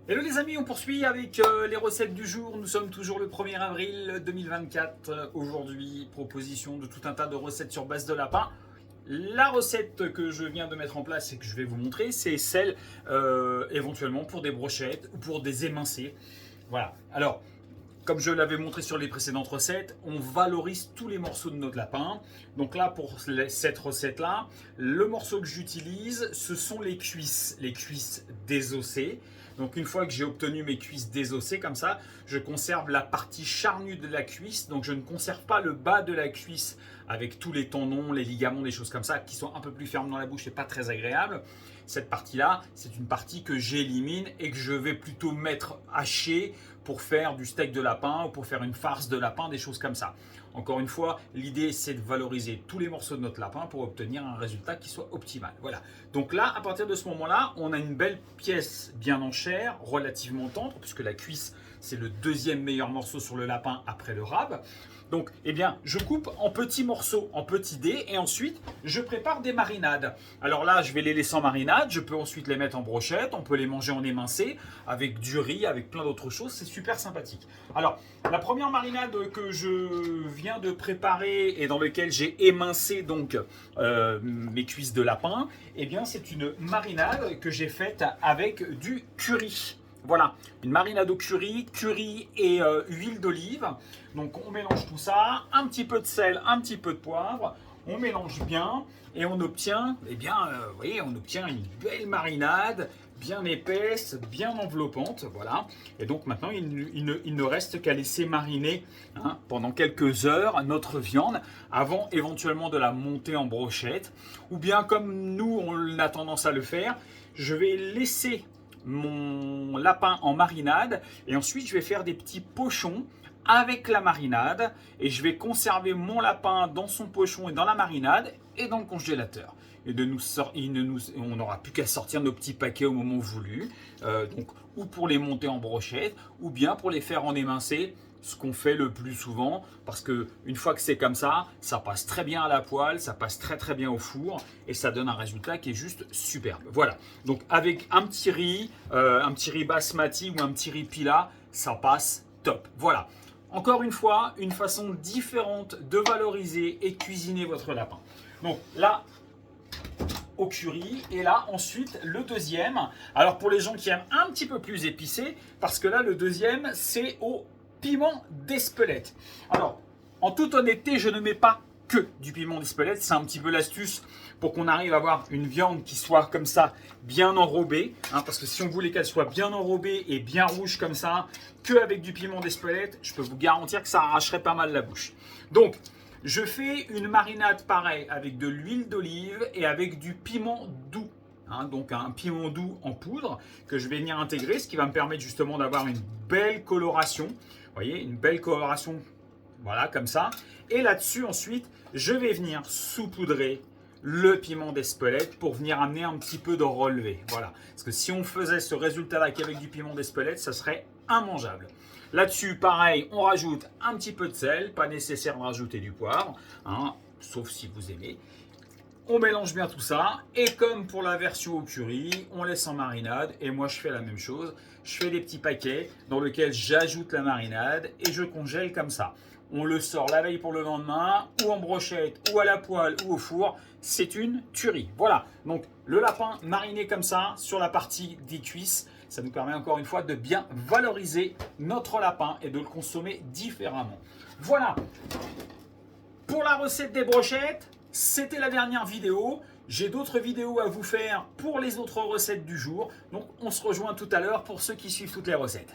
Hello les amis, on poursuit avec les recettes du jour. Nous sommes toujours le 1er avril 2024. Aujourd'hui, proposition de tout un tas de recettes sur base de lapin. La recette que je viens de mettre en place et que je vais vous montrer, c'est celle éventuellement pour des brochettes ou pour des émincés. Voilà. Alors, comme je l'avais montré sur les précédentes recettes, on valorise tous les morceaux de notre lapin. Donc là, pour cette recette-là, le morceau que j'utilise, ce sont les cuisses désossées. Donc une fois que j'ai obtenu mes cuisses désossées comme ça, je conserve la partie charnue de la cuisse. Donc je ne conserve pas le bas de la cuisse avec tous les tendons, les ligaments, des choses comme ça qui sont un peu plus fermes dans la bouche et pas très agréables. Cette partie-là, c'est une partie que j'élimine et que je vais plutôt mettre hachée pour faire du steak de lapin ou pour faire une farce de lapin, des choses comme ça. Encore une fois, l'idée c'est de valoriser tous les morceaux de notre lapin pour obtenir un résultat qui soit optimal. Voilà. Donc là, à partir de ce moment-là, on a une belle pièce bien en chair, relativement tendre, puisque la cuisse c'est le deuxième meilleur morceau sur le lapin après le rab. Donc, eh bien, je coupe en petits morceaux, en petits dés, et ensuite, je prépare des marinades. Alors là, je vais les laisser en marinade, je peux ensuite les mettre en brochette, on peut les manger en émincé, avec du riz, avec plein d'autres choses, c'est super sympathique. Alors, la première marinade que je viens de préparer et dans laquelle j'ai émincé donc mes cuisses de lapin, eh bien, c'est une marinade que j'ai faite avec du curry. Voilà, une marinade au curry et huile d'olive. Donc on mélange tout ça, un petit peu de sel, un petit peu de poivre, on mélange bien et on obtient, vous voyez, on obtient une belle marinade, bien épaisse, bien enveloppante, voilà. Et donc maintenant, il ne reste qu'à laisser mariner pendant quelques heures notre viande avant éventuellement de la monter en brochette. Ou bien comme nous, on a tendance à le faire, je vais laisser mon lapin en marinade et ensuite je vais faire des petits pochons avec la marinade et je vais conserver mon lapin dans son pochon et dans la marinade et dans le congélateur. Et on n'aura plus qu'à sortir nos petits paquets au moment voulu, donc ou pour les monter en brochette ou bien pour les faire en émincé, ce qu'on fait le plus souvent, parce que une fois que c'est comme ça passe très bien à la poêle, ça passe très très bien au four et ça donne un résultat qui est juste superbe. Voilà, donc avec un petit riz basmati ou un petit riz pila, ça passe top. Voilà, encore une fois, une façon différente de valoriser et cuisiner votre lapin. Donc là, au curry, et là ensuite le deuxième, alors pour les gens qui aiment un petit peu plus épicé, parce que là le deuxième c'est au piment d'Espelette. Alors, en toute honnêteté, je ne mets pas que du piment d'Espelette. C'est un petit peu l'astuce pour qu'on arrive à avoir une viande qui soit comme ça, bien enrobée. Parce que si on voulait qu'elle soit bien enrobée et bien rouge comme ça, qu'avec du piment d'Espelette, je peux vous garantir que ça arracherait pas mal la bouche. Donc, je fais une marinade pareille avec de l'huile d'olive et avec du piment doux. Donc un piment doux en poudre que je vais venir intégrer, ce qui va me permettre justement d'avoir une belle coloration. Vous voyez, une belle coloration, voilà, comme ça. Et là-dessus, ensuite, je vais venir saupoudrer le piment d'Espelette pour venir amener un petit peu de relevé. Voilà, parce que si on faisait ce résultat-là qu'avec du piment d'Espelette, ça serait immangeable. Là-dessus, pareil, on rajoute un petit peu de sel, pas nécessaire de rajouter du poivre, sauf si vous aimez. On mélange bien tout ça et comme pour la version au curry, on laisse en marinade et moi je fais la même chose. Je fais des petits paquets dans lesquels j'ajoute la marinade et je congèle comme ça. On le sort la veille pour le lendemain ou en brochette ou à la poêle ou au four. C'est une tuerie. Voilà, donc le lapin mariné comme ça sur la partie des cuisses, ça nous permet encore une fois de bien valoriser notre lapin et de le consommer différemment. Voilà, pour la recette des brochettes, c'était la dernière vidéo. J'ai d'autres vidéos à vous faire pour les autres recettes du jour. Donc on se rejoint tout à l'heure pour ceux qui suivent toutes les recettes.